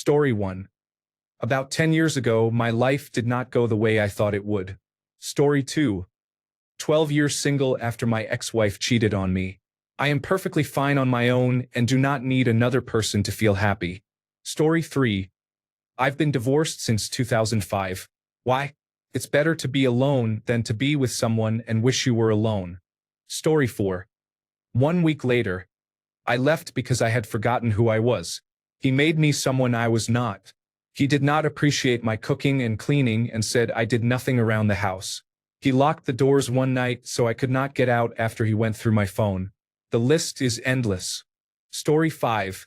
Story 1. About 10 years ago, my life did not go the way I thought it would. Story 2. 12 years single after my ex-wife cheated on me. I am perfectly fine on my own and do not need another person to feel happy. Story 3. I've been divorced since 2005. Why? It's better to be alone than to be with someone and wish you were alone. Story 4. 1 week later, I left because I had forgotten who I was. He made me someone I was not. He did not appreciate my cooking and cleaning and said I did nothing around the house. He locked the doors one night so I could not get out after he went through my phone. The list is endless. Story 5.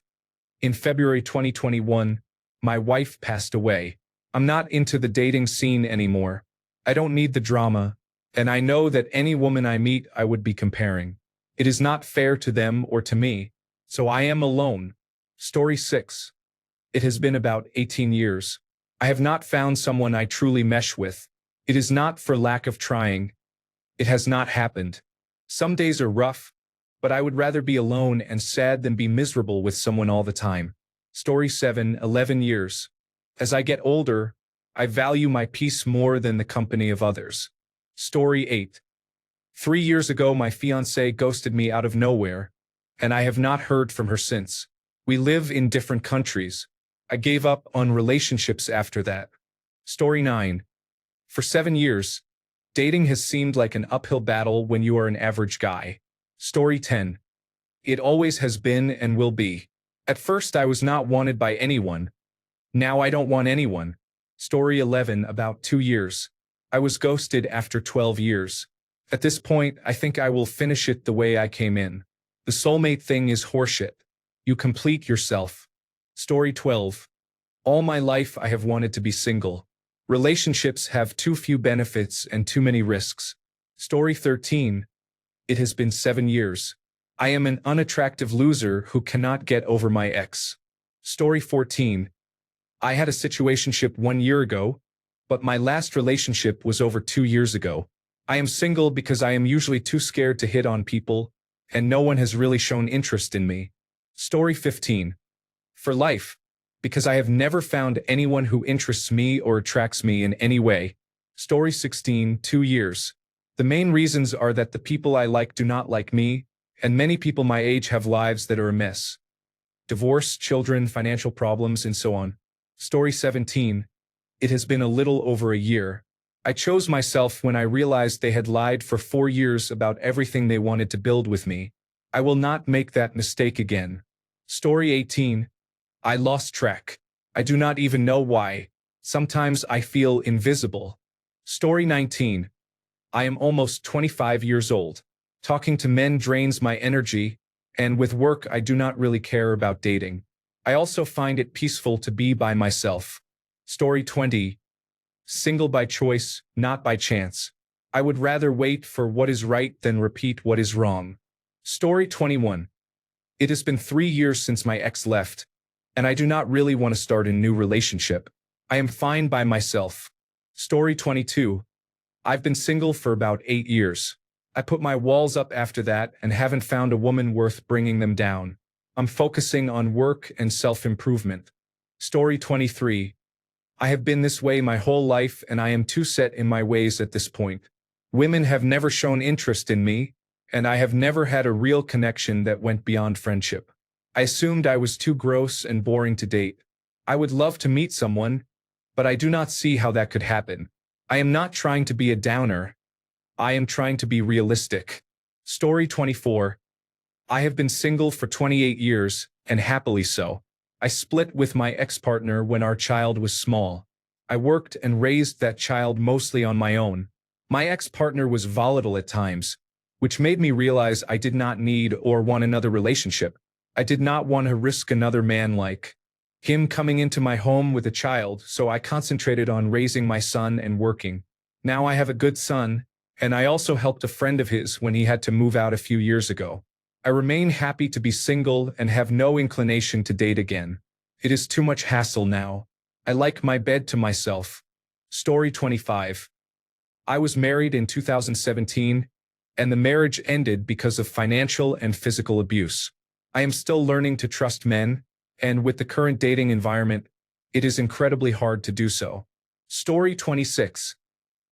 In February 2021, my wife passed away. I'm not into the dating scene anymore. I don't need the drama, and I know that any woman I meet I would be comparing. It is not fair to them or to me, so I am alone. Story 6. It has been about 18 years. I have not found someone I truly mesh with. It is not for lack of trying. It has not happened. Some days are rough, but I would rather be alone and sad than be miserable with someone all the time. Story 7. 11 years. As I get older, I value my peace more than the company of others. Story 8. 3 years ago, my fiancée ghosted me out of nowhere, and I have not heard from her since. We live in different countries. I gave up on relationships after that. Story 9. For 7 years, dating has seemed like an uphill battle when you are an average guy. Story 10. It always has been and will be. At first I was not wanted by anyone. Now I don't want anyone. Story 11. About 2 years. I was ghosted after 12 years. At this point, I think I will finish it the way I came in. The soulmate thing is horseshit. You complete yourself. Story 12. All my life I have wanted to be single. Relationships have too few benefits and too many risks. Story 13. It has been 7 years. I am an unattractive loser who cannot get over my ex. Story 14. I had a situationship 1 year ago, but my last relationship was over 2 years ago. I am single because I am usually too scared to hit on people, and no one has really shown interest in me. Story 15. For life, because I have never found anyone who interests me or attracts me in any way. Story 16. 2 years. The main reasons are that the people I like do not like me, and many people my age have lives that are a mess. Divorce, children, financial problems, and so on. Story 17. It has been a little over a year. I chose myself when I realized they had lied for 4 years about everything they wanted to build with me. I will not make that mistake again. Story 18. I lost track. I do not even know why. Sometimes I feel invisible. Story 19. I am almost 25 years old. Talking to men drains my energy, and with work I do not really care about dating. I also find it peaceful to be by myself. Story 20. Single by choice, not by chance. I would rather wait for what is right than repeat what is wrong. Story 21. It has been 3 years since my ex left, and I do not really want to start a new relationship. I am fine by myself. Story 22. I've been single for about 8 years. I put my walls up after that and haven't found a woman worth bringing them down. I'm focusing on work and self-improvement. Story 23. I have been this way my whole life and I am too set in my ways at this point. Women have never shown interest in me, and I have never had a real connection that went beyond friendship. I assumed I was too gross and boring to date. I would love to meet someone, but I do not see how that could happen. I am not trying to be a downer. I am trying to be realistic. Story 24. I have been single for 28 years, and happily so. I split with my ex-partner when our child was small. I worked and raised that child mostly on my own. My ex-partner was volatile at times, which made me realize I did not need or want another relationship. I did not want to risk another man like him coming into my home with a child, so I concentrated on raising my son and working. Now I have a good son, and I also helped a friend of his when he had to move out a few years ago. I remain happy to be single and have no inclination to date again. It is too much hassle now. I like my bed to myself. Story 25. I was married in 2017, and the marriage ended because of financial and physical abuse. I am still learning to trust men, and with the current dating environment, it is incredibly hard to do so. Story 26.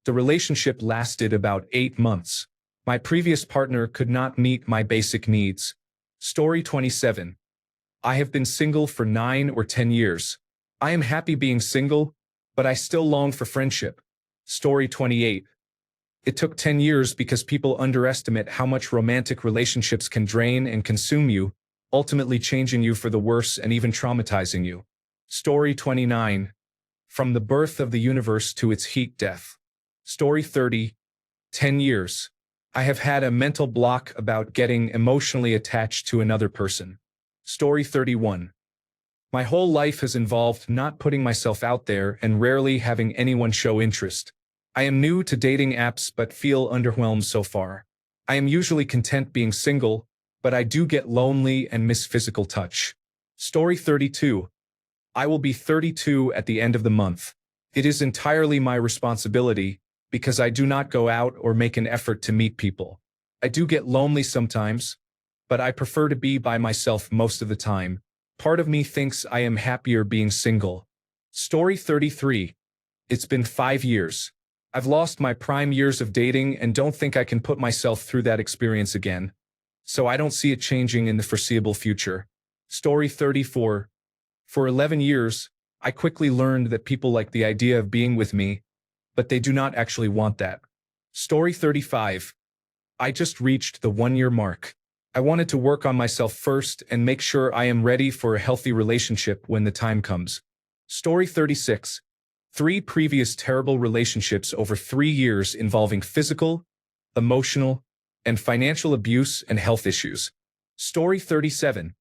The relationship lasted about 8 months. My previous partner could not meet my basic needs. Story 27. I have been single for 9 or 10 years. I am happy being single, but I still long for friendship. Story 28. It took 10 years because people underestimate how much romantic relationships can drain and consume you, ultimately changing you for the worse and even traumatizing you. Story 29. From the birth of the universe to its heat death. Story 30. 10 years. I have had a mental block about getting emotionally attached to another person. Story 31. My whole life has involved not putting myself out there and rarely having anyone show interest. I am new to dating apps but feel underwhelmed so far. I am usually content being single, but I do get lonely and miss physical touch. Story 32. I will be 32 at the end of the month. It is entirely my responsibility because I do not go out or make an effort to meet people. I do get lonely sometimes, but I prefer to be by myself most of the time. Part of me thinks I am happier being single. Story 33. It's been 5 years. I've lost my prime years of dating and don't think I can put myself through that experience again. So I don't see it changing in the foreseeable future. Story 34. For 11 years, I quickly learned that people like the idea of being with me, but they do not actually want that. Story 35. I just reached the 1-year mark. I wanted to work on myself first and make sure I am ready for a healthy relationship when the time comes. Story 36. 3 previous terrible relationships over 3 years involving physical, emotional, and financial abuse and health issues. Story 37.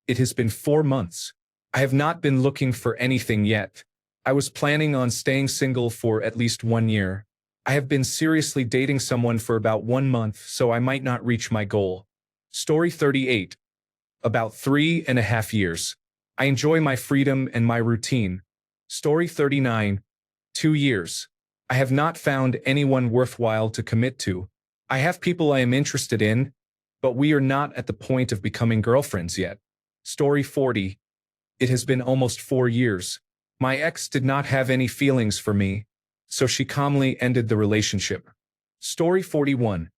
It has been 4 months. I have not been looking for anything yet. I was planning on staying single for at least 1 year. I have been seriously dating someone for about 1 month, so I might not reach my goal. Story 38. About 3.5 years. I enjoy my freedom and my routine. Story 39. 2 years. I have not found anyone worthwhile to commit to. I have people I am interested in, but we are not at the point of becoming girlfriends yet. Story 40. It has been almost 4 years. My ex did not have any feelings for me, so she calmly ended the relationship. Story 41.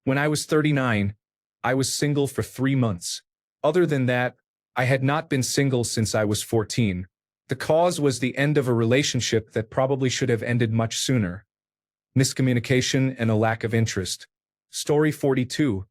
When I was 39, I was single for 3 months. Other than that, I had not been single since I was 14. The cause was the end of a relationship that probably should have ended much sooner. Miscommunication and a lack of interest. Story 42.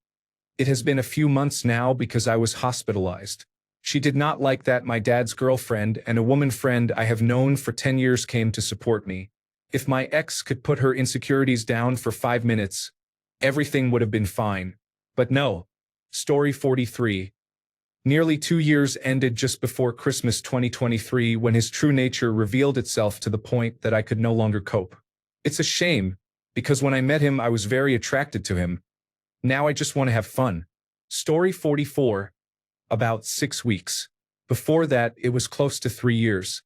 It has been a few months now because I was hospitalized. She did not like that my dad's girlfriend and a woman friend I have known for 10 years came to support me. If my ex could put her insecurities down for 5 minutes, everything would have been fine. But no. Story 43. Nearly 2 years ended just before Christmas 2023 when his true nature revealed itself to the point that I could no longer cope. It's a shame, because when I met him I was very attracted to him. Now I just want to have fun. Story 44. About 6 weeks. Before that, it was close to 3 years.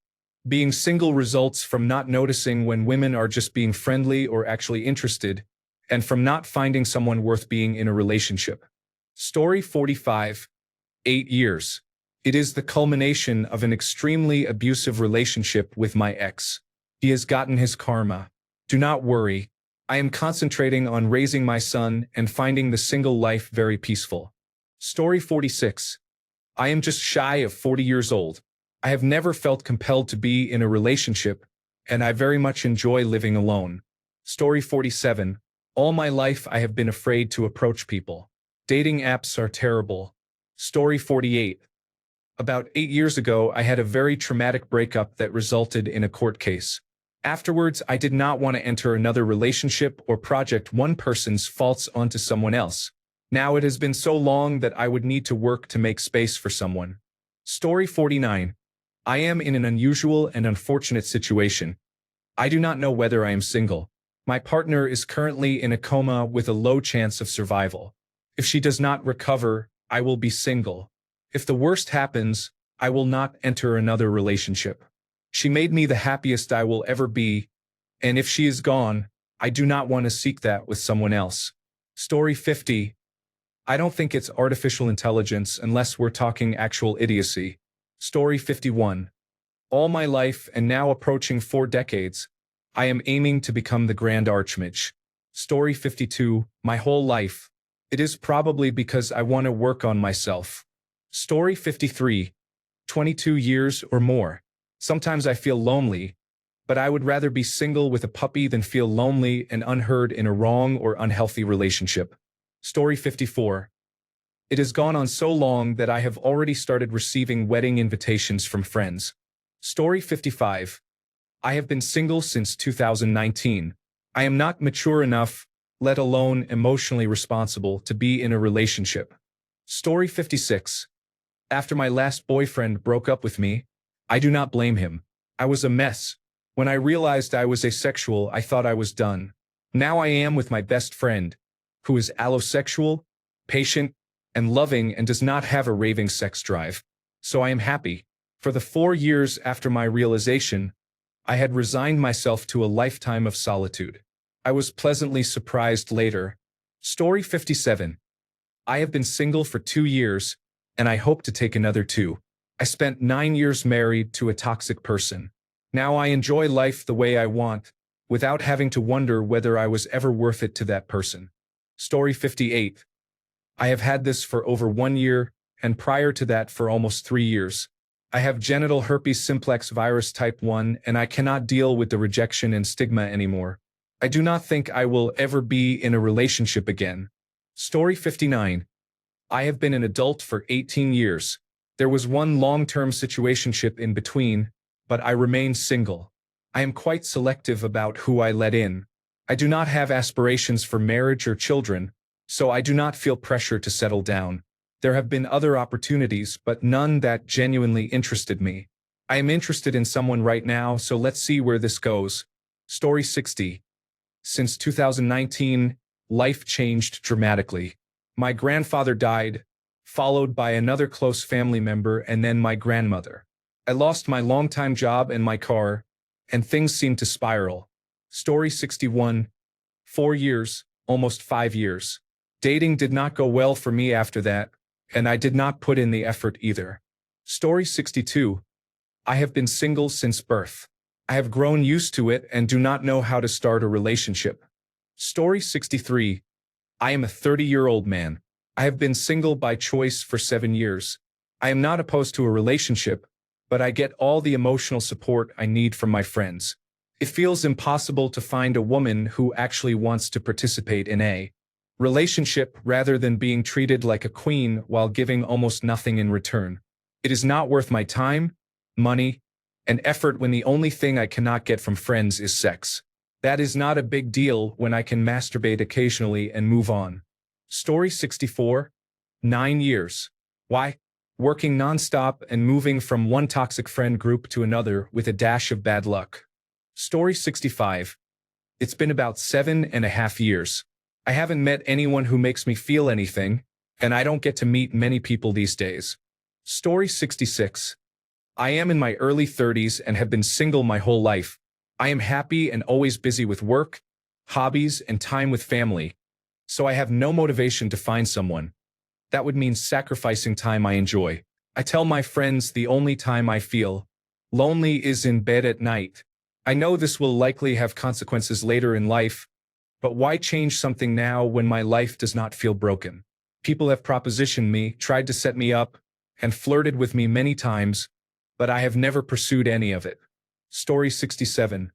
Being single results from not noticing when women are just being friendly or actually interested, and from not finding someone worth being in a relationship. Story 45. 8 years. It is the culmination of an extremely abusive relationship with my ex. He has gotten his karma. Do not worry. I am concentrating on raising my son and finding the single life very peaceful. Story 46. I am just shy of 40 years old. I have never felt compelled to be in a relationship, and I very much enjoy living alone. Story 47. All my life I have been afraid to approach people. Dating apps are terrible. Story 48. About 8 years ago, I had a very traumatic breakup that resulted in a court case. Afterwards, I did not want to enter another relationship or project one person's faults onto someone else. Now it has been so long that I would need to work to make space for someone. Story 49. I am in an unusual and unfortunate situation. I do not know whether I am single. My partner is currently in a coma with a low chance of survival. If she does not recover, I will be single. If the worst happens, I will not enter another relationship. She made me the happiest I will ever be, and if she is gone, I do not want to seek that with someone else. Story 50. I don't think it's artificial intelligence unless we're talking actual idiocy. Story 51. All my life and now approaching 4 decades, I am aiming to become the Grand Archmage. Story 52, my whole life. It is probably because I want to work on myself. Story 53, 22 years or more. Sometimes I feel lonely, but I would rather be single with a puppy than feel lonely and unheard in a wrong or unhealthy relationship. Story 54. It has gone on so long that I have already started receiving wedding invitations from friends. Story 55. I have been single since 2019. I am not mature enough, let alone emotionally responsible, to be in a relationship. Story 56. After my last boyfriend broke up with me, I do not blame him. I was a mess. When I realized I was asexual, I thought I was done. Now I am with my best friend, who is allosexual, patient, and loving and does not have a raving sex drive. So I am happy. For the 4 years after my realization, I had resigned myself to a lifetime of solitude. I was pleasantly surprised later. Story 57. I have been single for 2 years, and I hope to take another 2. I spent 9 years married to a toxic person. Now I enjoy life the way I want, without having to wonder whether I was ever worth it to that person. Story 58. I have had this for over 1 year, and prior to that for almost 3 years. I have genital herpes simplex virus type 1, and I cannot deal with the rejection and stigma anymore. I do not think I will ever be in a relationship again. Story 59. I have been an adult for 18 years. There was one long-term situationship in between, but I remain single. I am quite selective about who I let in. I do not have aspirations for marriage or children, so I do not feel pressure to settle down. There have been other opportunities, but none that genuinely interested me. I am interested in someone right now, so let's see where this goes. Story 60. Since 2019, life changed dramatically. My grandfather died, followed by another close family member and then my grandmother. I lost my longtime job and my car, and things seemed to spiral. Story 61. 4 years, almost 5 years. Dating did not go well for me after that, and I did not put in the effort either. Story 62. I have been single since birth. I have grown used to it and do not know how to start a relationship. Story 63. I am a 30-year-old man. I have been single by choice for 7 years. I am not opposed to a relationship, but I get all the emotional support I need from my friends. It feels impossible to find a woman who actually wants to participate in a relationship rather than being treated like a queen while giving almost nothing in return. It is not worth my time, money, and effort when the only thing I cannot get from friends is sex. That is not a big deal when I can masturbate occasionally and move on. Story 64. 9 years. Why? Working nonstop and moving from one toxic friend group to another with a dash of bad luck. Story 65. It's been about 7.5 years. I haven't met anyone who makes me feel anything, and I don't get to meet many people these days. Story 66. I am in my early 30s and have been single my whole life. I am happy and always busy with work, hobbies, and time with family, so I have no motivation to find someone. That would mean sacrificing time I enjoy. I tell my friends the only time I feel lonely is in bed at night. I know this will likely have consequences later in life, but why change something now when my life does not feel broken? People have propositioned me, tried to set me up, and flirted with me many times, but I have never pursued any of it. Story 67.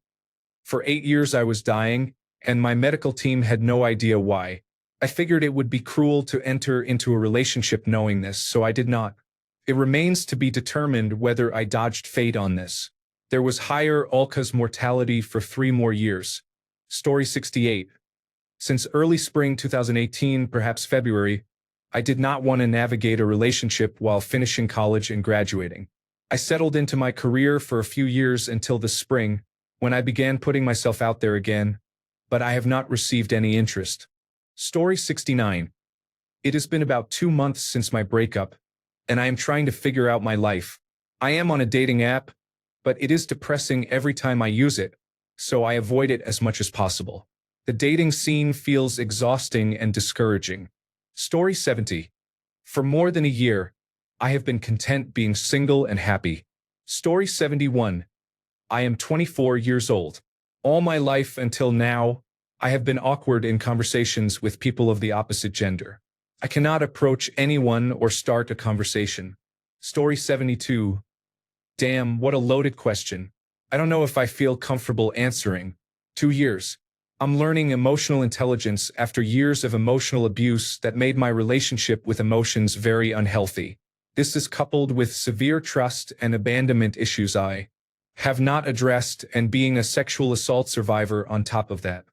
For 8 years I was dying, and my medical team had no idea why. I figured it would be cruel to enter into a relationship knowing this, so I did not. It remains to be determined whether I dodged fate on this. There was higher all-cause mortality for 3 more years. Story 68. Since early spring 2018, perhaps February, I did not want to navigate a relationship while finishing college and graduating. I settled into my career for a few years until the spring, when I began putting myself out there again, but I have not received any interest. Story 69. It has been about 2 months since my breakup, and I am trying to figure out my life. I am on a dating app, but it is depressing every time I use it, so I avoid it as much as possible. The dating scene feels exhausting and discouraging. Story 70. For more than a year, I have been content being single and happy. Story 71. I am 24 years old. All my life until now, I have been awkward in conversations with people of the opposite gender. I cannot approach anyone or start a conversation. Story 72. Damn, what a loaded question. I don't know if I feel comfortable answering. 2 years. I'm learning emotional intelligence after years of emotional abuse that made my relationship with emotions very unhealthy. This is coupled with severe trust and abandonment issues I have not addressed, and being a sexual assault survivor on top of that.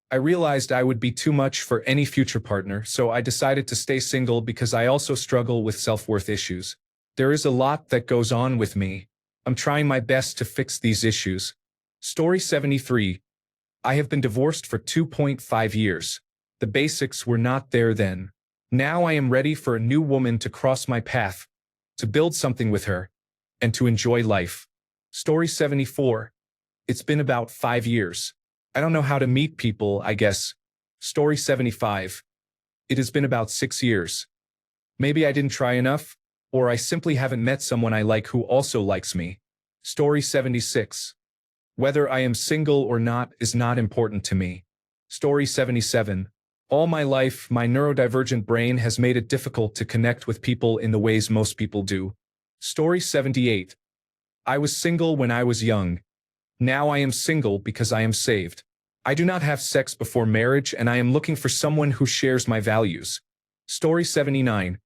I realized I would be too much for any future partner, so I decided to stay single because I also struggle with self-worth issues. There is a lot that goes on with me. I'm trying my best to fix these issues. Story 73. I have been divorced for 2.5 years. The basics were not there then. Now I am ready for a new woman to cross my path, to build something with her, and to enjoy life. Story 74. It's been about 5 years. I don't know how to meet people, I guess. Story 75. It has been about 6 years. Maybe I didn't try enough, or I simply haven't met someone I like who also likes me. Story 76. Whether I am single or not is not important to me. Story 77. All my life, my neurodivergent brain has made it difficult to connect with people in the ways most people do. Story 78. I was single when I was young. Now I am single because I am saved. I do not have sex before marriage, and I am looking for someone who shares my values. Story 79.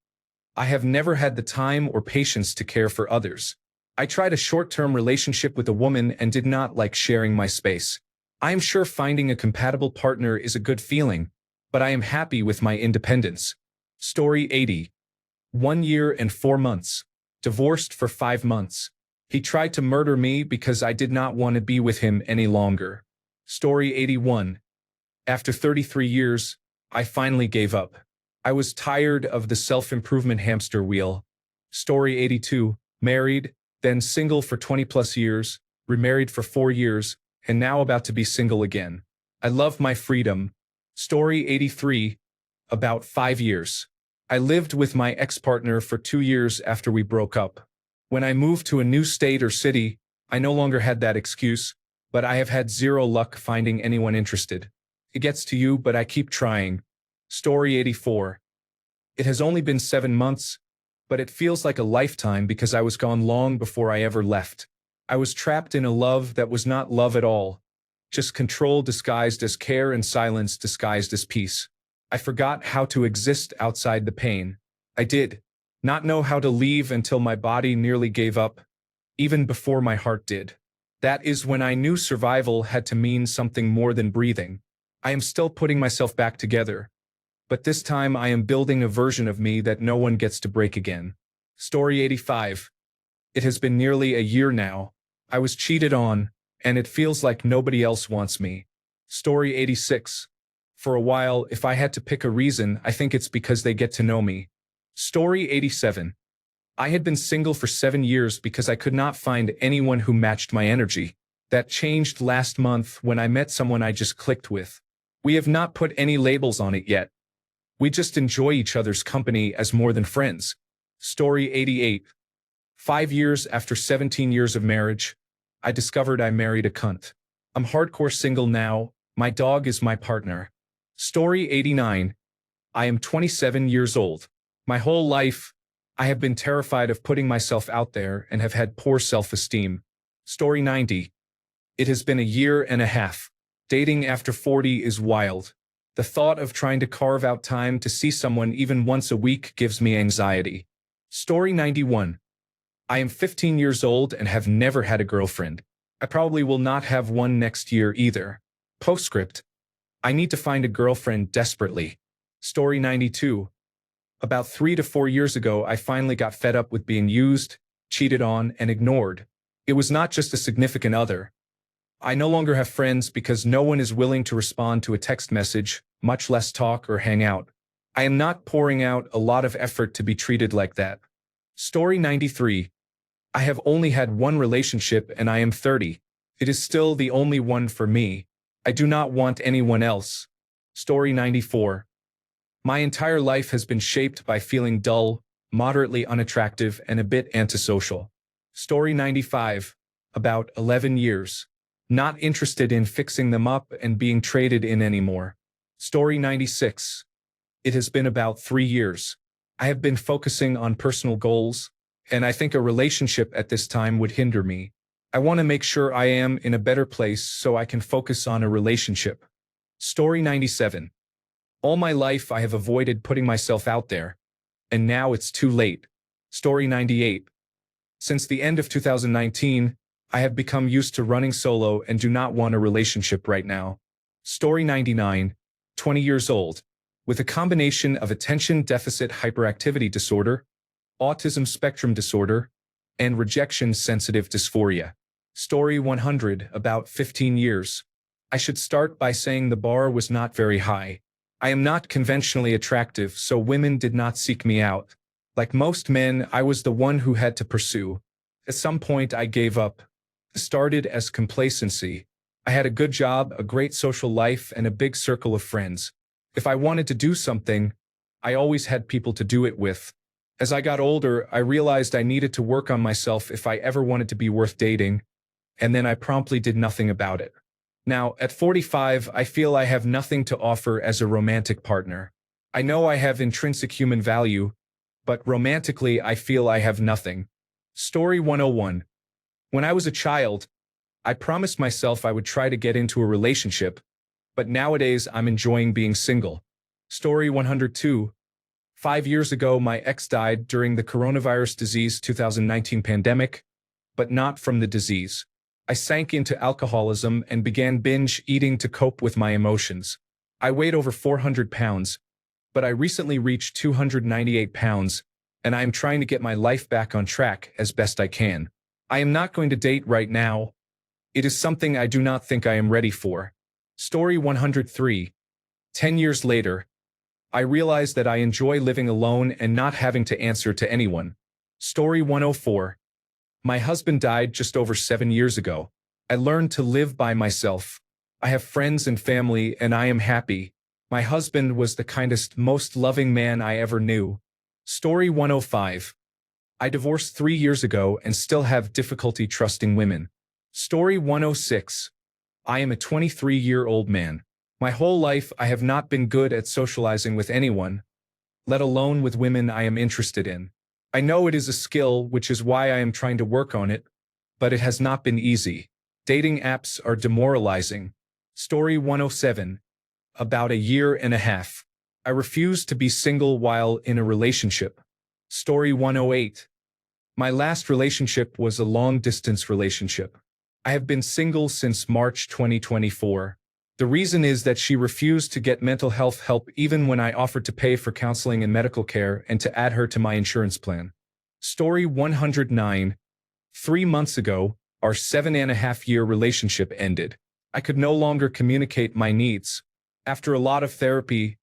I have never had the time or patience to care for others. I tried a short-term relationship with a woman and did not like sharing my space. I am sure finding a compatible partner is a good feeling, but I am happy with my independence. Story 80. 1 year and 4 months. Divorced for 5 months. He tried to murder me because I did not want to be with him any longer. Story 81. After 33 years, I finally gave up. I was tired of the self-improvement hamster wheel. Story 82. Married, then single for 20+ years, remarried for 4 years, and now about to be single again. I love my freedom. Story 83. About 5 years. I lived with my ex-partner for 2 years after we broke up. When I moved to a new state or city, I no longer had that excuse, but I have had zero luck finding anyone interested. It gets to you, but I keep trying. Story 84. It has only been 7 months, but it feels like a lifetime because I was gone long before I ever left. I was trapped in a love that was not love at all, just control disguised as care and silence disguised as peace. I forgot how to exist outside the pain. I did not know how to leave until my body nearly gave up, even before my heart did. That is when I knew survival had to mean something more than breathing. I am still putting myself back together, but this time I am building a version of me that no one gets to break again. Story 85. It has been nearly a year now. I was cheated on, and it feels like nobody else wants me. Story 86. For a while, if I had to pick a reason, I think it's because they get to know me. Story 87. I had been single for 7 years because I could not find anyone who matched my energy. That changed last month when I met someone I just clicked with. We have not put any labels on it yet. We just enjoy each other's company as more than friends. Story 88. 5 years after 17 years of marriage, I discovered I married a cunt. I'm hardcore single now. My dog is my partner. Story 89. I am 27 years old. My whole life, I have been terrified of putting myself out there and have had poor self-esteem. Story 90. It has been a year and a half. Dating after 40 is wild. The thought of trying to carve out time to see someone even once a week gives me anxiety. Story 91. I am 15 years old and have never had a girlfriend. I probably will not have one next year either. Postscript. I need to find a girlfriend desperately. Story 92. About 3 to 4 years ago, I finally got fed up with being used, cheated on, and ignored. It was not just a significant other. I no longer have friends because no one is willing to respond to a text message, much less talk or hang out. I am not pouring out a lot of effort to be treated like that. Story 93. I have only had one relationship and I am 30. It is still the only one for me. I do not want anyone else. Story 94. My entire life has been shaped by feeling dull, moderately unattractive, and a bit antisocial. Story 95. About 11 years. Not interested in fixing them up and being traded in anymore. Story 96. It has been about 3 years. I have been focusing on personal goals, and I think a relationship at this time would hinder me. I want to make sure I am in a better place so I can focus on a relationship. Story 97. All my life I have avoided putting myself out there, and now it's too late. Story 98. Since the end of 2019, I have become used to running solo and do not want a relationship right now. Story 99. 20 years old. With a combination of attention deficit hyperactivity disorder, autism spectrum disorder, and rejection sensitive dysphoria. Story 100. About 15 years. I should start by saying the bar was not very high. I am not conventionally attractive, so women did not seek me out. Like most men, I was the one who had to pursue. At some point, I gave up. It started as complacency. I had a good job, a great social life, and a big circle of friends. If I wanted to do something, I always had people to do it with. As I got older, I realized I needed to work on myself if I ever wanted to be worth dating, and then I promptly did nothing about it. Now, at 45, I feel I have nothing to offer as a romantic partner. I know I have intrinsic human value, but romantically, I feel I have nothing. Story 101. When I was a child, I promised myself I would try to get into a relationship, but nowadays I'm enjoying being single. Story 102. 5 years ago, my ex died during the coronavirus disease 2019 pandemic, but not from the disease. I sank into alcoholism and began binge eating to cope with my emotions. I weighed over 400 pounds, but I recently reached 298 pounds, and I am trying to get my life back on track as best I can. I am not going to date right now. It is something I do not think I am ready for. Story 103. 10 years later, I realize that I enjoy living alone and not having to answer to anyone. Story 104. My husband died just over 7 years ago. I learned to live by myself. I have friends and family, and I am happy. My husband was the kindest, most loving man I ever knew. Story 105. I divorced 3 years ago and still have difficulty trusting women. Story 106. I am a 23-year-old man. My whole life I have not been good at socializing with anyone, let alone with women I am interested in. I know it is a skill, which is why I am trying to work on it, but it has not been easy. Dating apps are demoralizing. Story 107. About a year and a half. I refuse to be single while in a relationship. Story 108. My last relationship was a long-distance relationship. I have been single since March 2024. The reason is that she refused to get mental health help even when I offered to pay for counseling and medical care and to add her to my insurance plan. Story 109. 3 months ago, our 7.5-year relationship ended. I could no longer communicate my needs. After a lot of therapy,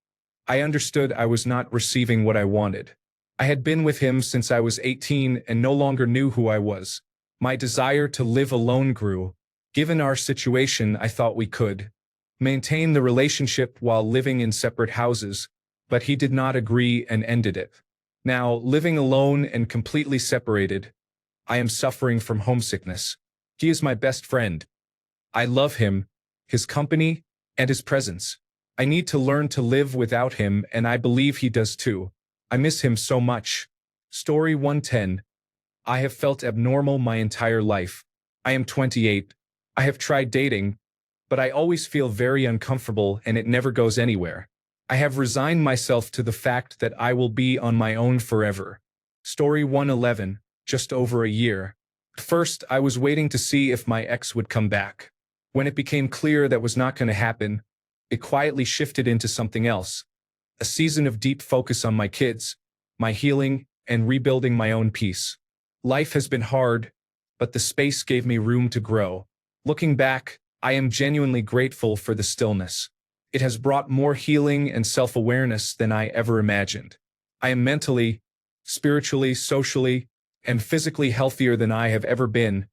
I understood I was not receiving what I wanted. I had been with him since I was 18 and no longer knew who I was. My desire to live alone grew. Given our situation, I thought we could maintain the relationship while living in separate houses, but he did not agree and ended it. Now, living alone and completely separated, I am suffering from homesickness. He is my best friend. I love him, his company, and his presence. I need to learn to live without him, and I believe he does too. I miss him so much. Story 110. I have felt abnormal my entire life. I am 28. I have tried dating, but I always feel very uncomfortable and it never goes anywhere. I have resigned myself to the fact that I will be on my own forever. Story 111. Just over a year. First, I was waiting to see if my ex would come back. When it became clear that was not going to happen, it quietly shifted into something else. A season of deep focus on my kids, my healing, and rebuilding my own peace. Life has been hard, but the space gave me room to grow. Looking back, I am genuinely grateful for the stillness. It has brought more healing and self-awareness than I ever imagined. I am mentally, spiritually, socially, and physically healthier than I have ever been,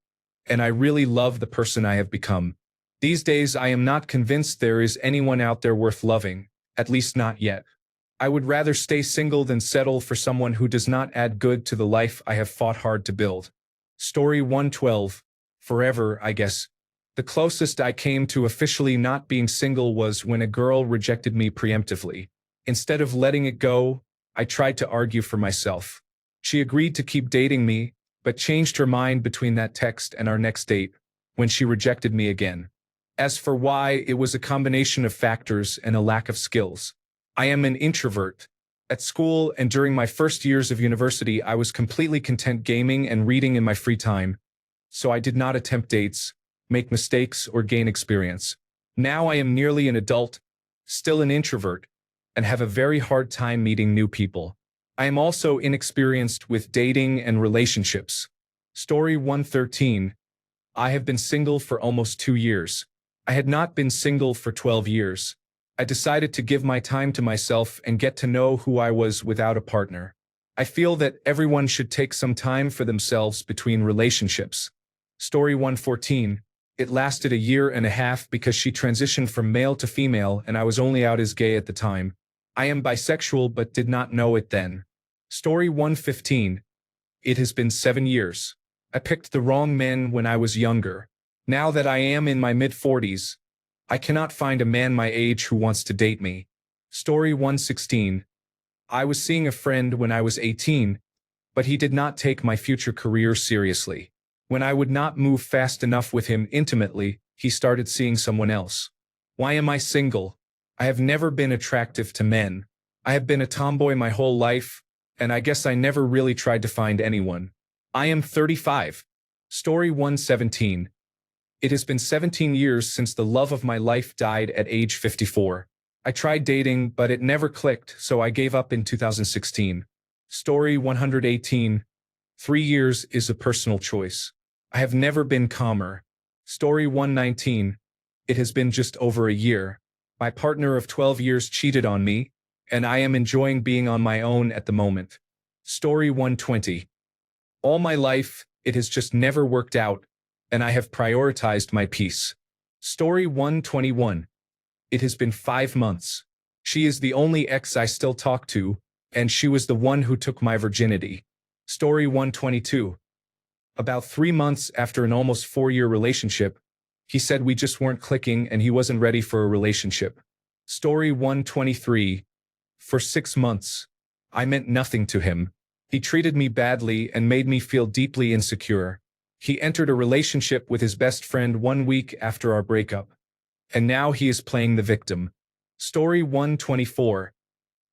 and I really love the person I have become. These days, I am not convinced there is anyone out there worth loving, at least not yet. I would rather stay single than settle for someone who does not add good to the life I have fought hard to build. Story 112. Forever, I guess. The closest I came to officially not being single was when a girl rejected me preemptively. Instead of letting it go, I tried to argue for myself. She agreed to keep dating me, but changed her mind between that text and our next date, when she rejected me again. As for why, it was a combination of factors and a lack of skills. I am an introvert. At school and during my first years of university, I was completely content gaming and reading in my free time, so I did not attempt dates, make mistakes, or gain experience. Now I am nearly an adult, still an introvert, and have a very hard time meeting new people. I am also inexperienced with dating and relationships. Story 113. I have been single for almost 2 years. I had not been single for 12 years. I decided to give my time to myself and get to know who I was without a partner. I feel that everyone should take some time for themselves between relationships. Story 114. It lasted a year and a half because she transitioned from male to female and I was only out as gay at the time. I am bisexual but did not know it then. Story 115. It has been 7 years. I picked the wrong men when I was younger. Now that I am in my mid-40s, I cannot find a man my age who wants to date me. Story 116. I was seeing a friend when I was 18, but he did not take my future career seriously. When I would not move fast enough with him intimately, he started seeing someone else. Why am I single? I have never been attractive to men. I have been a tomboy my whole life, and I guess I never really tried to find anyone. I am 35. Story 117. It has been 17 years since the love of my life died at age 54. I tried dating, but it never clicked, so I gave up in 2016. Story 118. 3 years is a personal choice. I have never been calmer. Story 119. It has been just over a year. My partner of 12 years cheated on me, and I am enjoying being on my own at the moment. Story 120. All my life, it has just never worked out, and I have prioritized my peace. Story 121. It has been 5 months. She is the only ex I still talk to, and she was the one who took my virginity. Story 122. About 3 months after an almost 4-year relationship, he said we just weren't clicking and he wasn't ready for a relationship. Story 123. For 6 months, I meant nothing to him. He treated me badly and made me feel deeply insecure. He entered a relationship with his best friend 1 week after our breakup. And now he is playing the victim. Story 124.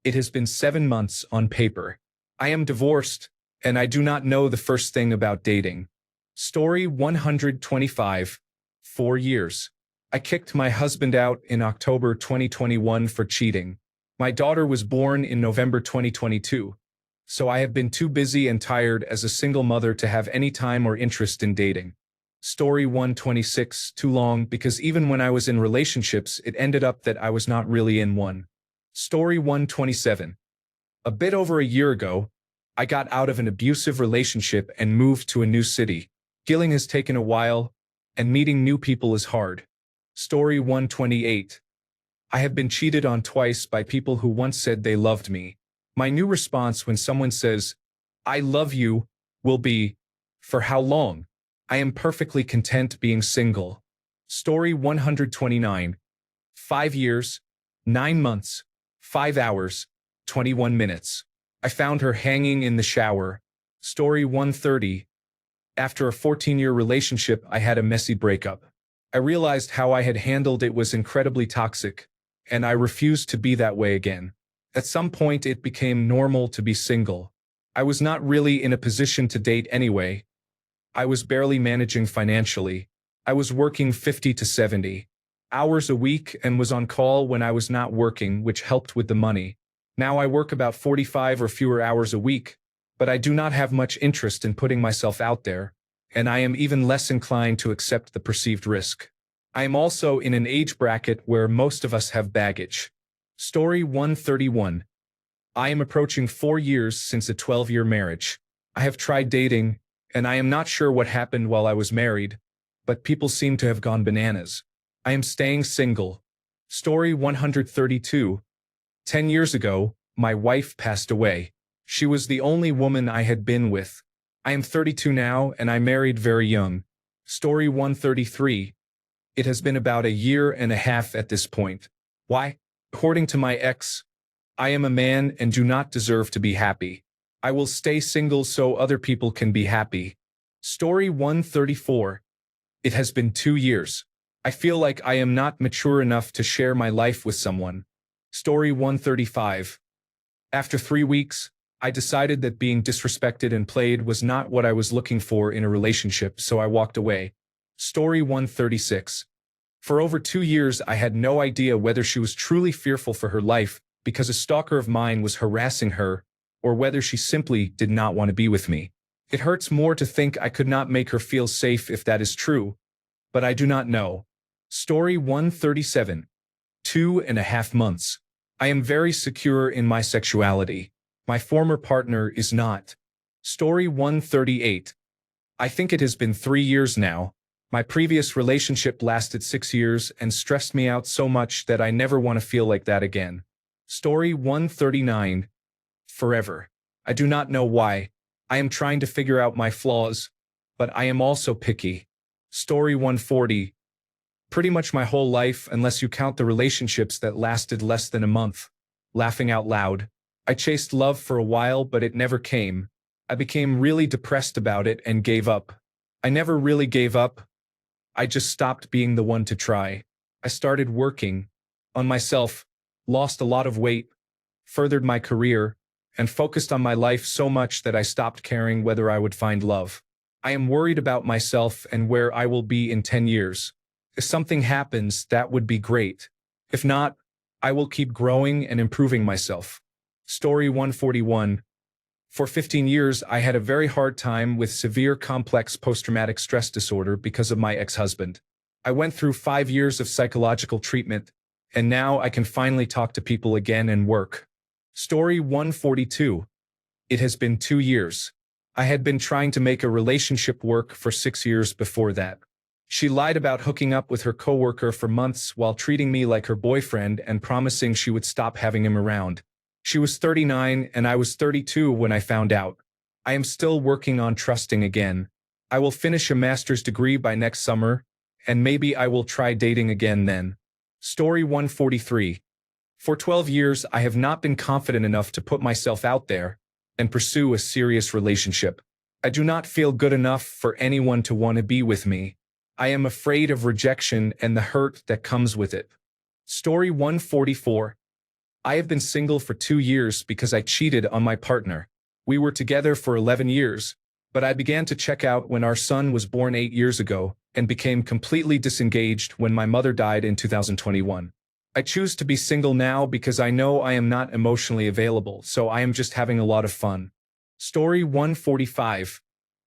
It has been 7 months on paper. I am divorced, and I do not know the first thing about dating. Story 125. 4 years. I kicked my husband out in October 2021 for cheating. My daughter was born in November 2022, so I have been too busy and tired as a single mother to have any time or interest in dating. Story 126. Too long because even when I was in relationships, it ended up that I was not really in one. Story 127. A bit over a year ago, I got out of an abusive relationship and moved to a new city. Healing has taken a while, and meeting new people is hard. Story 128. I have been cheated on twice by people who once said they loved me. My new response when someone says, "I love you," will be, "For how long?" I am perfectly content being single. Story 129. 5 years, 9 months, 5 hours, 21 minutes. I found her hanging in the shower. Story 130. After a 14-year relationship, I had a messy breakup. I realized how I had handled it was incredibly toxic, and I refused to be that way again. At some point, it became normal to be single. I was not really in a position to date anyway. I was barely managing financially. I was working 50 to 70 hours a week and was on call when I was not working, which helped with the money. Now I work about 45 or fewer hours a week, but I do not have much interest in putting myself out there, and I am even less inclined to accept the perceived risk. I am also in an age bracket where most of us have baggage. Story 131. I am approaching 4 years since a 12-year marriage. I have tried dating, and I am not sure what happened while I was married, but people seem to have gone bananas. I am staying single. Story 132. 10 years ago, my wife passed away. She was the only woman I had been with, I am 32 now and I married very young. Story 133. It has been about a year and a half at this point. Why? According to my ex, I am a man and do not deserve to be happy. I will stay single so other people can be happy. Story 134. It has been 2 years. I feel like I am not mature enough to share my life with someone. Story 135. After 3 weeks, I decided that being disrespected and played was not what I was looking for in a relationship, so I walked away. Story 136. For over 2 years, I had no idea whether she was truly fearful for her life because a stalker of mine was harassing her, or whether she simply did not want to be with me. It hurts more to think I could not make her feel safe if that is true, but I do not know. Story 137. 2.5 months. I am very secure in my sexuality. My former partner is not. Story 138. I think it has been 3 years now. My previous relationship lasted 6 years and stressed me out so much that I never want to feel like that again. Story 139. Forever. I do not know why. I am trying to figure out my flaws, but I am also picky. Story 140. Pretty much my whole life, unless you count the relationships that lasted less than a month. Laughing out loud. I chased love for a while, but it never came. I became really depressed about it and gave up. I never really gave up. I just stopped being the one to try. I started working on myself, lost a lot of weight, furthered my career, and focused on my life so much that I stopped caring whether I would find love. I am worried about myself and where I will be in 10 years. If something happens, that would be great. If not, I will keep growing and improving myself. Story 141. For 15 years, I had a very hard time with severe complex post-traumatic stress disorder because of my ex-husband. I went through 5 years of psychological treatment, and now I can finally talk to people again and work. Story 142. It has been 2 years. I had been trying to make a relationship work for 6 years before that. She lied about hooking up with her coworker for months while treating me like her boyfriend and promising she would stop having him around. She was 39 and I was 32 when I found out. I am still working on trusting again. I will finish a master's degree by next summer, and maybe I will try dating again then. Story 143. For 12 years, I have not been confident enough to put myself out there and pursue a serious relationship. I do not feel good enough for anyone to want to be with me. I am afraid of rejection and the hurt that comes with it. Story 144. I have been single for 2 years because I cheated on my partner. We were together for 11 years, but I began to check out when our son was born 8 years ago and became completely disengaged when my mother died in 2021. I choose to be single now because I know I am not emotionally available, so I am just having a lot of fun. Story 145.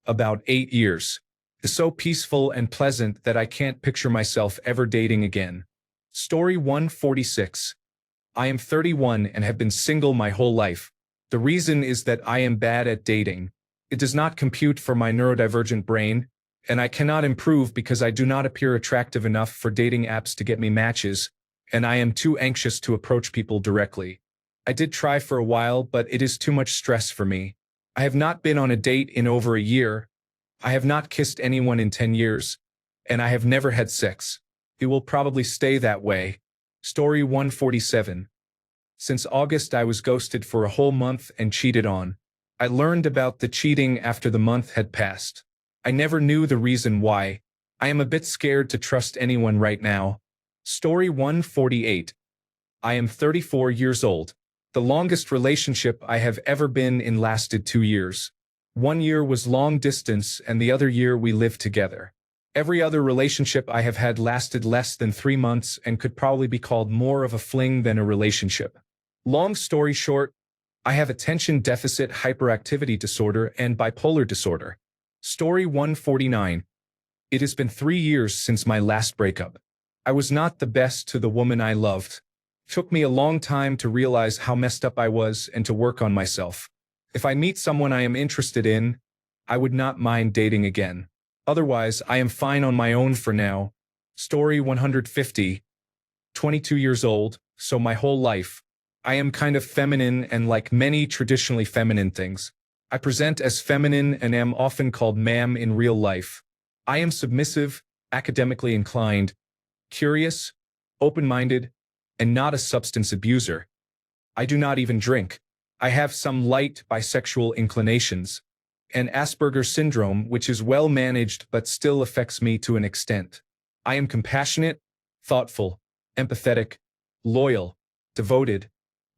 About 8 years. It's so peaceful and pleasant that I can't picture myself ever dating again. Story 146. I am 31 and have been single my whole life. The reason is that I am bad at dating. It does not compute for my neurodivergent brain, and I cannot improve because I do not appear attractive enough for dating apps to get me matches, and I am too anxious to approach people directly. I did try for a while, but it is too much stress for me. I have not been on a date in over a year. I have not kissed anyone in 10 years, and I have never had sex. It will probably stay that way. Story 147. Since August, I was ghosted for a whole month and cheated on. I learned about the cheating after the month had passed. I never knew the reason why. I am a bit scared to trust anyone right now. Story 148. I am 34 years old. The longest relationship I have ever been in lasted 2 years. 1 year was long distance and the other year we lived together. Every other relationship I have had lasted less than 3 months and could probably be called more of a fling than a relationship. Long story short, I have attention deficit hyperactivity disorder and bipolar disorder. Story 149. It has been 3 years since my last breakup. I was not the best to the woman I loved. It took me a long time to realize how messed up I was and to work on myself. If I meet someone I am interested in, I would not mind dating again. Otherwise, I am fine on my own for now. Story 150. 22 years old, so my whole life. I am kind of feminine and like many traditionally feminine things. I present as feminine and am often called ma'am in real life. I am submissive, academically inclined, curious, open-minded, and not a substance abuser. I do not even drink. I have some light bisexual inclinations, and Asperger's syndrome, which is well managed but still affects me to an extent. I am compassionate, thoughtful, empathetic, loyal, devoted,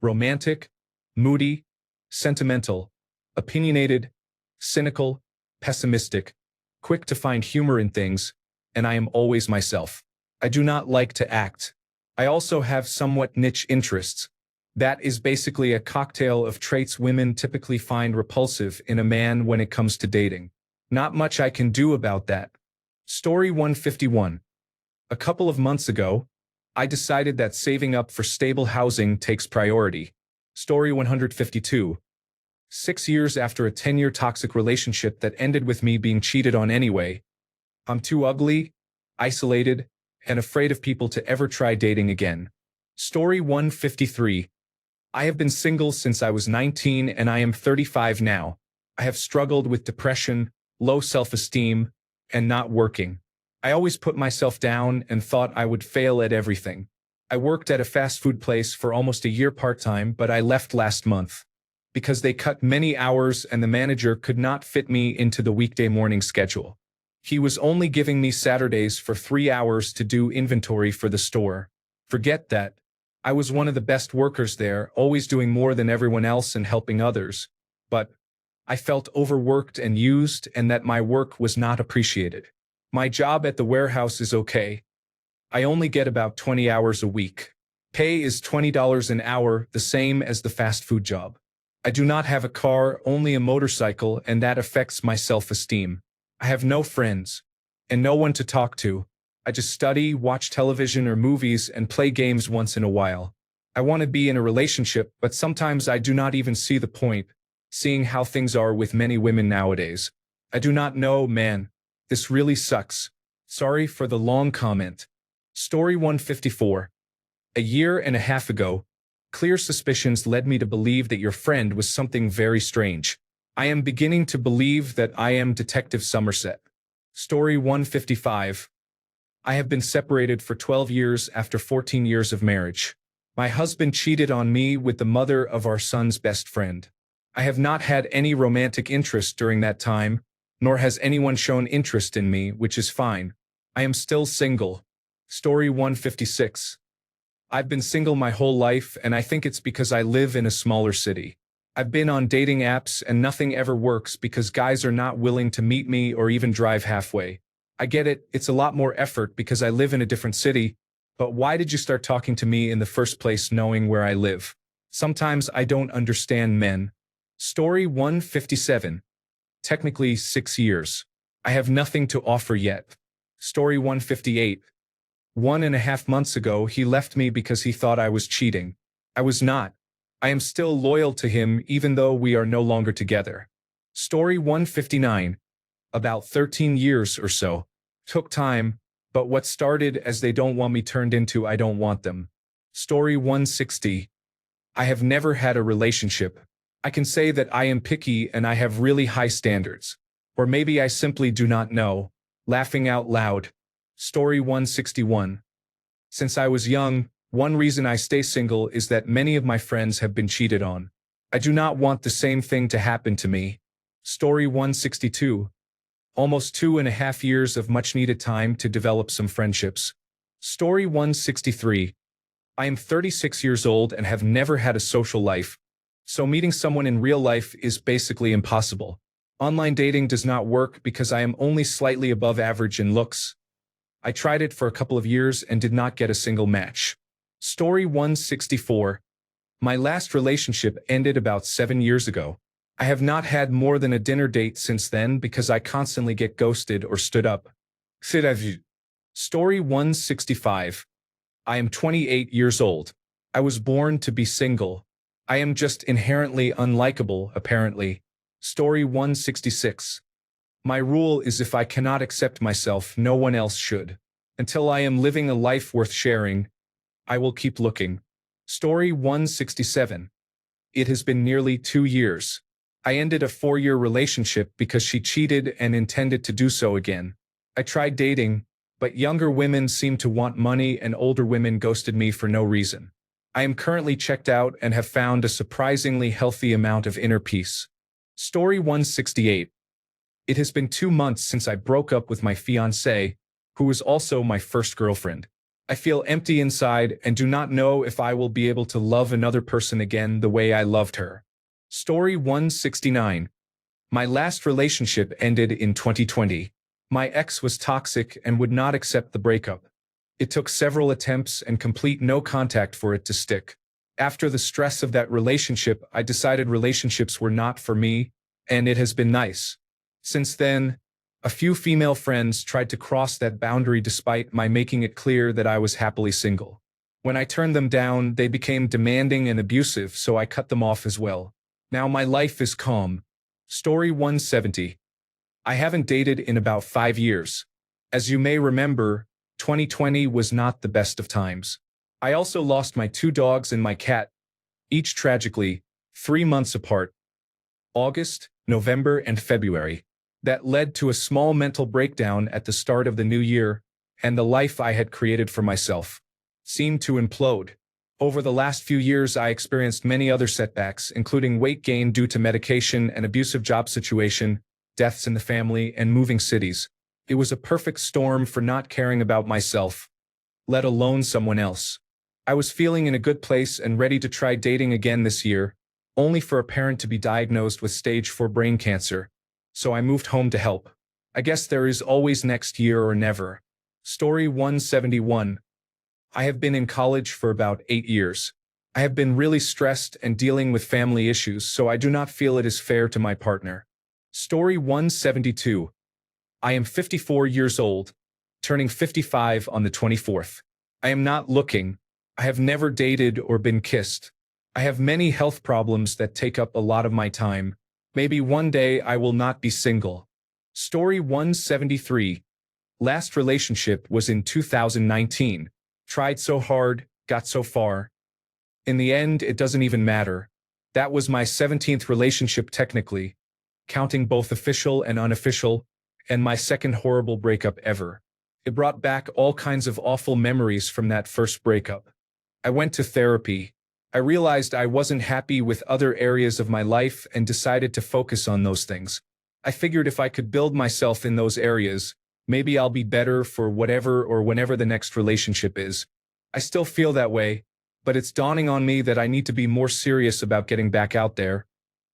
romantic, moody, sentimental, opinionated, cynical, pessimistic, quick to find humor in things, and I am always myself. I do not like to act. I also have somewhat niche interests. That is basically a cocktail of traits women typically find repulsive in a man when it comes to dating. Not much I can do about that. Story 151. A couple of months ago, I decided that saving up for stable housing takes priority. Story 152. 6 years after a 10-year toxic relationship that ended with me being cheated on anyway. I'm too ugly, isolated, and afraid of people to ever try dating again. Story 153. I have been single since I was 19 and I am 35 now. I have struggled with depression, low self-esteem, and not working. I always put myself down and thought I would fail at everything. I worked at a fast food place for almost a year part-time, but I left last month because they cut many hours and the manager could not fit me into the weekday morning schedule. He was only giving me Saturdays for 3 hours to do inventory for the store. Forget that. I was one of the best workers there, always doing more than everyone else and helping others. But I felt overworked and used and that my work was not appreciated. My job at the warehouse is okay. I only get about 20 hours a week. Pay is $20 an hour, the same as the fast food job. I do not have a car, only a motorcycle, and that affects my self-esteem. I have no friends and no one to talk to. I just study, watch television or movies, and play games once in a while. I want to be in a relationship, but sometimes I do not even see the point, seeing how things are with many women nowadays. I do not know, man. This really sucks. Sorry for the long comment. Story 154. A year and a half ago, clear suspicions led me to believe that your friend was something very strange. I am beginning to believe that I am Detective Somerset. Story 155. I have been separated for 12 years after 14 years of marriage. My husband cheated on me with the mother of our son's best friend. I have not had any romantic interest during that time, nor has anyone shown interest in me, which is fine. I am still single. Story 156. I've been single my whole life, and I think it's because I live in a smaller city. I've been on dating apps and nothing ever works because guys are not willing to meet me or even drive halfway. I get it, it's a lot more effort because I live in a different city, but why did you start talking to me in the first place knowing where I live? Sometimes I don't understand men. Story 157. Technically 6 years. I have nothing to offer yet. Story 158. 1.5 months ago, he left me because he thought I was cheating. I was not. I am still loyal to him even though we are no longer together. Story 159. About 13 years or so. Took time, but what started as they don't want me turned into I don't want them. Story 160. I have never had a relationship. I can say that I am picky and I have really high standards. Or maybe I simply do not know. Laughing out loud. Story 161. Since I was young, one reason I stay single is that many of my friends have been cheated on. I do not want the same thing to happen to me. Story 162. Almost 2.5 years of much-needed time to develop some friendships. Story 163. I am 36 years old and have never had a social life, so meeting someone in real life is basically impossible. Online dating does not work because I am only slightly above average in looks. I tried it for a couple of years and did not get a single match. Story 164. My last relationship ended about 7 years ago. I have not had more than a dinner date since then because I constantly get ghosted or stood up. Story 165. I am 28 years old. I was born to be single. I am just inherently unlikable, apparently. Story 166. My rule is if I cannot accept myself, no one else should. Until I am living a life worth sharing, I will keep looking. Story 167. It has been nearly 2 years. I ended a 4-year relationship because she cheated and intended to do so again. I tried dating, but younger women seemed to want money and older women ghosted me for no reason. I am currently checked out and have found a surprisingly healthy amount of inner peace. Story 168. It has been 2 months since I broke up with my fiancée, who was also my first girlfriend. I feel empty inside and do not know if I will be able to love another person again the way I loved her. Story 169. My last relationship ended in 2020. My ex was toxic and would not accept the breakup. It took several attempts and complete no contact for it to stick. After the stress of that relationship, I decided relationships were not for me, and it has been nice. Since then, a few female friends tried to cross that boundary despite my making it clear that I was happily single. When I turned them down, they became demanding and abusive, so I cut them off as well. Now my life is calm. Story 170. I haven't dated in about 5 years. As you may remember, 2020 was not the best of times. I also lost my 2 dogs and my cat, each tragically, 3 months apart. August, November, and February. That led to a small mental breakdown at the start of the new year, and the life I had created for myself seemed to implode. Over the last few years, I experienced many other setbacks, including weight gain due to medication, an abusive job situation, deaths in the family, and moving cities. It was a perfect storm for not caring about myself, let alone someone else. I was feeling in a good place and ready to try dating again this year, only for a parent to be diagnosed with stage 4 brain cancer. So I moved home to help. I guess there is always next year or never. Story 171. I have been in college for about 8 years. I have been really stressed and dealing with family issues, so I do not feel it is fair to my partner. Story 172. I am 54 years old, turning 55 on the 24th. I am not looking. I have never dated or been kissed. I have many health problems that take up a lot of my time. Maybe one day I will not be single. Story 173. Last relationship was in 2019. Tried so hard, got so far. In the end, it doesn't even matter. That was my 17th relationship technically, counting both official and unofficial, and my second horrible breakup ever. It brought back all kinds of awful memories from that first breakup. I went to therapy. I realized I wasn't happy with other areas of my life and decided to focus on those things. I figured if I could build myself in those areas, maybe I'll be better for whatever or whenever the next relationship is. I still feel that way, but it's dawning on me that I need to be more serious about getting back out there,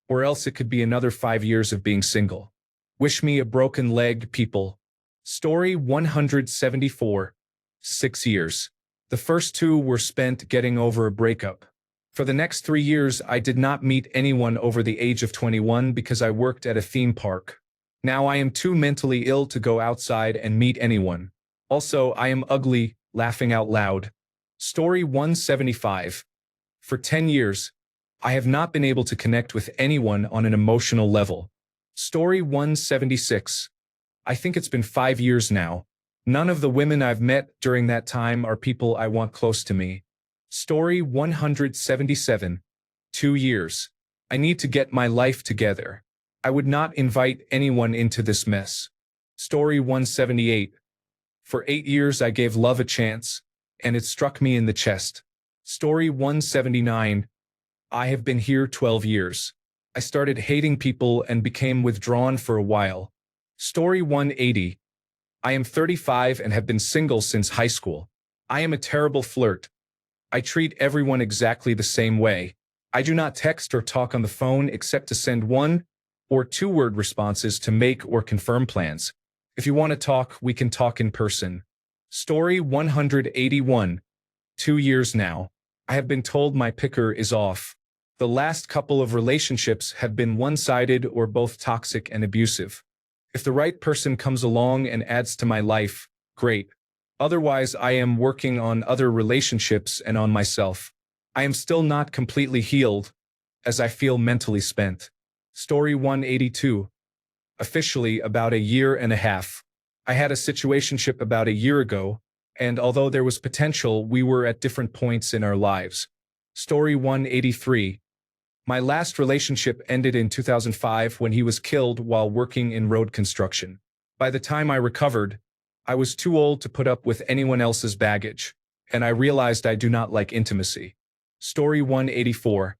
or else it could be another 5 years of being single. Wish me a broken leg, people. Story 174. 6 years. The first 2 were spent getting over a breakup. For the next 3 years, I did not meet anyone over the age of 21 because I worked at a theme park. Now I am too mentally ill to go outside and meet anyone. Also, I am ugly, laughing out loud. Story 175. For 10 years, I have not been able to connect with anyone on an emotional level. Story 176. I think it's been 5 years now. None of the women I've met during that time are people I want close to me. Story 177. 2 years. I need to get my life together. I would not invite anyone into this mess. Story 178. For 8 years I gave love a chance, and it struck me in the chest. Story 179. I have been here 12 years. I started hating people and became withdrawn for a while. Story 180. I am 35 and have been single since high school. I am a terrible flirt. I treat everyone exactly the same way. I do not text or talk on the phone except to send 1- or 2-word responses to make or confirm plans. If you want to talk, we can talk in person. Story 181. 2 years now. I have been told my picker is off. The last couple of relationships have been one-sided or both toxic and abusive. If the right person comes along and adds to my life, great. Otherwise, I am working on other relationships and on myself. I am still not completely healed, as I feel mentally spent. Story 182. Officially about a year and a half. I had a situationship about a year ago, and although there was potential, we were at different points in our lives. Story 183. My last relationship ended in 2005 when he was killed while working in road construction. By the time I recovered, I was too old to put up with anyone else's baggage, and I realized I do not like intimacy. Story 184.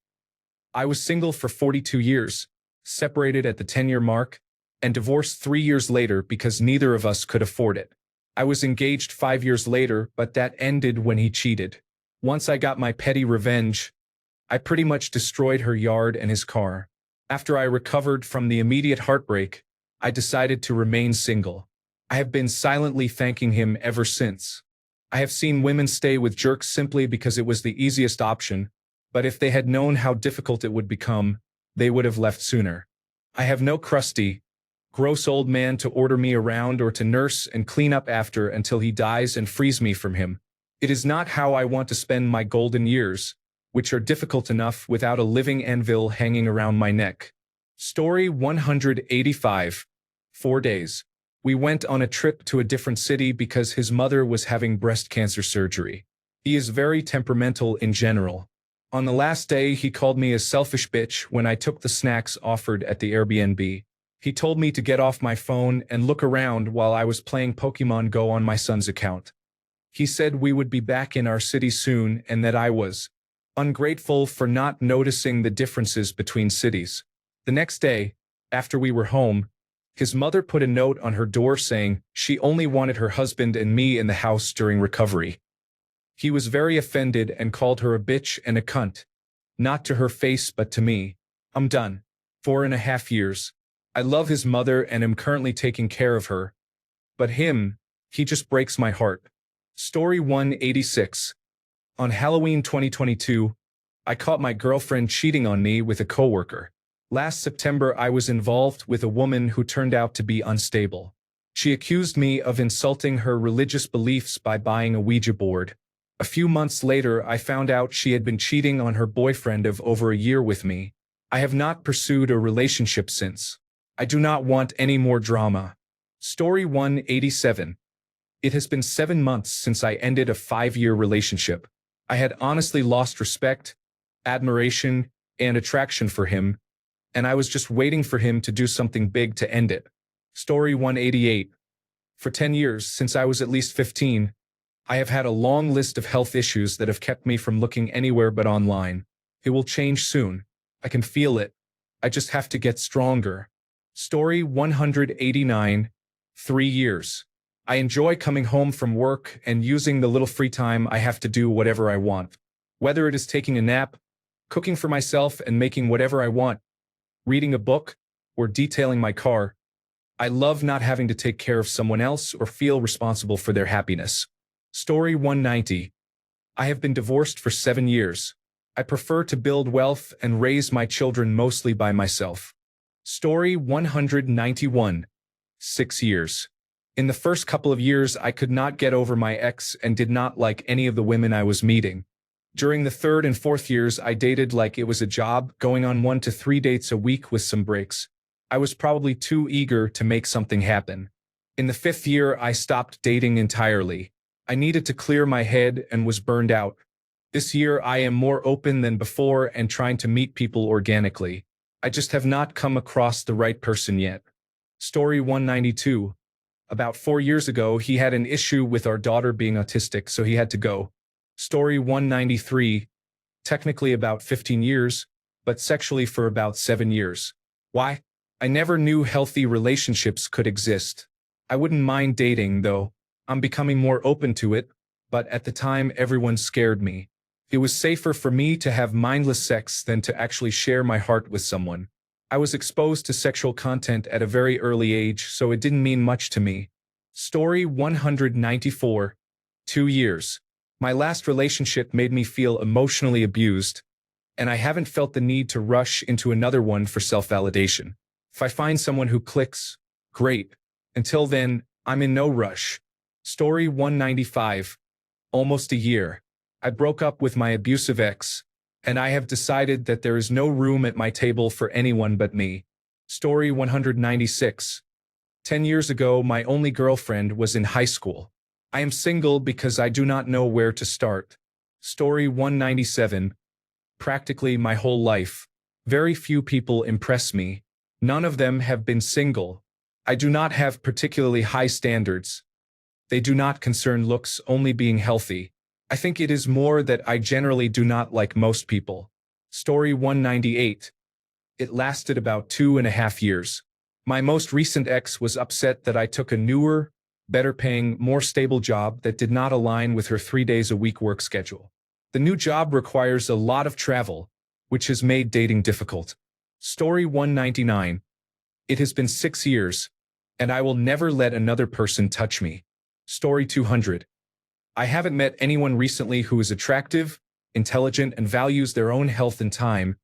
I was single for 42 years, separated at the 10-year mark, and divorced 3 years later because neither of us could afford it. I was engaged 5 years later, but that ended when he cheated. Once I got my petty revenge, I pretty much destroyed her yard and his car. After I recovered from the immediate heartbreak, I decided to remain single. I have been silently thanking him ever since. I have seen women stay with jerks simply because it was the easiest option, but if they had known how difficult it would become, they would have left sooner. I have no crusty, gross old man to order me around or to nurse and clean up after until he dies and frees me from him. It is not how I want to spend my golden years, which are difficult enough without a living anvil hanging around my neck. Story 185. 4 days. We went on a trip to a different city because his mother was having breast cancer surgery. He is very temperamental in general. On the last day, he called me a selfish bitch when I took the snacks offered at the Airbnb. He told me to get off my phone and look around while I was playing Pokemon Go on my son's account. He said we would be back in our city soon and that I was ungrateful for not noticing the differences between cities. The next day, after we were home, his mother put a note on her door saying she only wanted her husband and me in the house during recovery. He was very offended and called her a bitch and a cunt. Not to her face but to me. I'm done. 4.5 years. I love his mother and am currently taking care of her. But him, he just breaks my heart. Story 186. On Halloween 2022, I caught my girlfriend cheating on me with a coworker. Last September, I was involved with a woman who turned out to be unstable. She accused me of insulting her religious beliefs by buying a Ouija board. A few months later, I found out she had been cheating on her boyfriend of over a year with me. I have not pursued a relationship since. I do not want any more drama. Story 187. It has been 7 months since I ended a 5-year relationship. I had honestly lost respect, admiration, and attraction for him, and I was just waiting for him to do something big to end it. Story 188. For 10 years, since I was at least 15, I have had a long list of health issues that have kept me from looking anywhere but online. It will change soon. I can feel it. I just have to get stronger. Story 189. 3 years. I enjoy coming home from work and using the little free time I have to do whatever I want. Whether it is taking a nap, cooking for myself and making whatever I want, reading a book, or detailing my car, I love not having to take care of someone else or feel responsible for their happiness. Story 190. I have been divorced for 7 years. I prefer to build wealth and raise my children mostly by myself. Story 191. 6 years. In the first couple of years, I could not get over my ex and did not like any of the women I was meeting. During the 3rd and 4th years, I dated like it was a job, going on 1 to 3 dates a week with some breaks. I was probably too eager to make something happen. In the 5th year, I stopped dating entirely. I needed to clear my head and was burned out. This year, I am more open than before and trying to meet people organically. I just have not come across the right person yet. Story 192. About 4 years ago, he had an issue with our daughter being autistic, so he had to go. Story 193. Technically about 15 years, but sexually for about 7 years. Why? I never knew healthy relationships could exist. I wouldn't mind dating, though. I'm becoming more open to it, but at the time everyone scared me. It was safer for me to have mindless sex than to actually share my heart with someone. I was exposed to sexual content at a very early age, so it didn't mean much to me. Story 194. 2 years. My last relationship made me feel emotionally abused, and I haven't felt the need to rush into another one for self-validation. If I find someone who clicks, great. Until then, I'm in no rush. Story 195. Almost a year. I broke up with my abusive ex, and I have decided that there is no room at my table for anyone but me. Story 196. 10 years ago, my only girlfriend was in high school. I am single because I do not know where to start. Story 197. Practically my whole life. Very few people impress me. None of them have been single. I do not have particularly high standards. They do not concern looks, only being healthy. I think it is more that I generally do not like most people. Story 198. It lasted about 2.5 years. My most recent ex was upset that I took a newer, better-paying, more stable job that did not align with her 3 days-a-week work schedule. The new job requires a lot of travel, which has made dating difficult. Story 199. It has been 6 years, and I will never let another person touch me. Story 200. I haven't met anyone recently who is attractive, intelligent, and values their own health and time,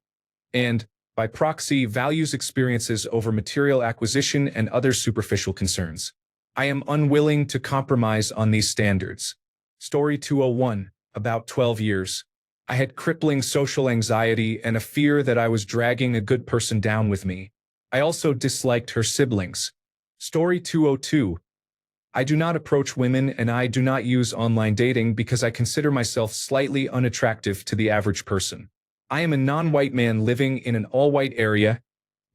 and, by proxy, values experiences over material acquisition and other superficial concerns. I am unwilling to compromise on these standards. Story 201. About 12 years. I had crippling social anxiety and a fear that I was dragging a good person down with me. I also disliked her siblings. Story 202. I do not approach women and I do not use online dating because I consider myself slightly unattractive to the average person. I am a non-white man living in an all-white area,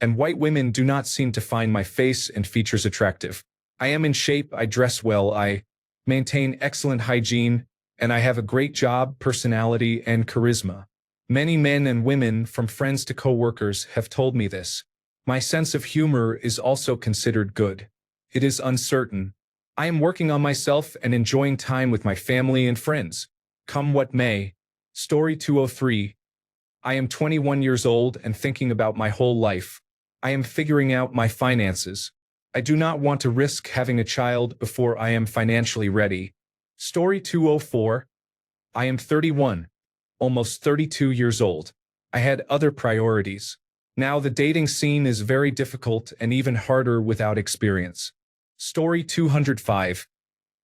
and white women do not seem to find my face and features attractive. I am in shape, I dress well, I maintain excellent hygiene, and I have a great job, personality, and charisma. Many men and women, from friends to co-workers, have told me this. My sense of humor is also considered good. It is uncertain. I am working on myself and enjoying time with my family and friends. Come what may. Story 203. I am 21 years old and thinking about my whole life. I am figuring out my finances. I do not want to risk having a child before I am financially ready. Story 204. I am 31, almost 32 years old. I had other priorities. Now the dating scene is very difficult and even harder without experience. Story 205.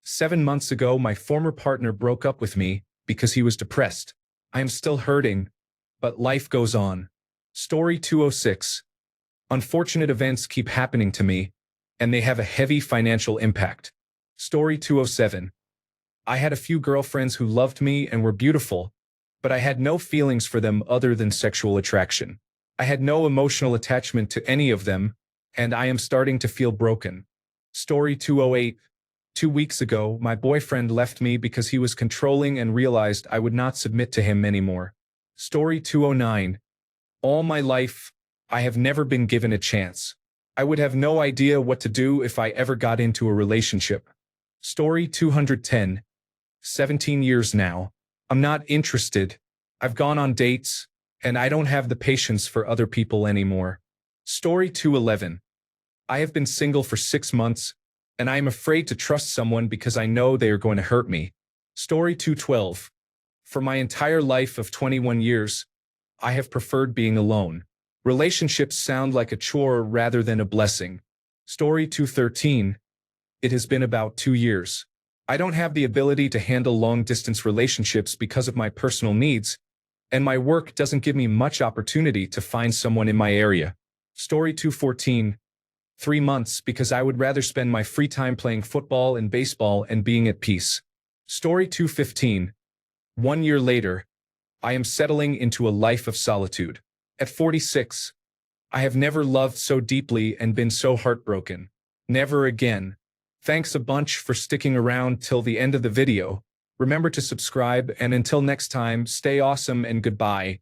7 months ago, my former partner broke up with me because he was depressed. I am still hurting, but life goes on. Story 206. Unfortunate events keep happening to me, and they have a heavy financial impact. Story 207. I had a few girlfriends who loved me and were beautiful, but I had no feelings for them other than sexual attraction. I had no emotional attachment to any of them, and I am starting to feel broken. Story 208. 2 weeks ago, my boyfriend left me because he was controlling and realized I would not submit to him anymore. Story 209. All my life, I have never been given a chance. I would have no idea what to do if I ever got into a relationship. Story 210. 17 years now. I'm not interested. I've gone on dates, and I don't have the patience for other people anymore. Story 211. I have been single for 6 months, and I am afraid to trust someone because I know they are going to hurt me. Story 212. For my entire life of 21 years, I have preferred being alone. Relationships sound like a chore rather than a blessing. Story 213. It has been about 2 years. I don't have the ability to handle long-distance relationships because of my personal needs, and my work doesn't give me much opportunity to find someone in my area. Story 214. 3 months because I would rather spend my free time playing football and baseball and being at peace. Story 215. 1 year later, I am settling into a life of solitude. At 46, I have never loved so deeply and been so heartbroken. Never again. Thanks a bunch for sticking around till the end of the video. Remember to subscribe, and until next time, stay awesome and goodbye.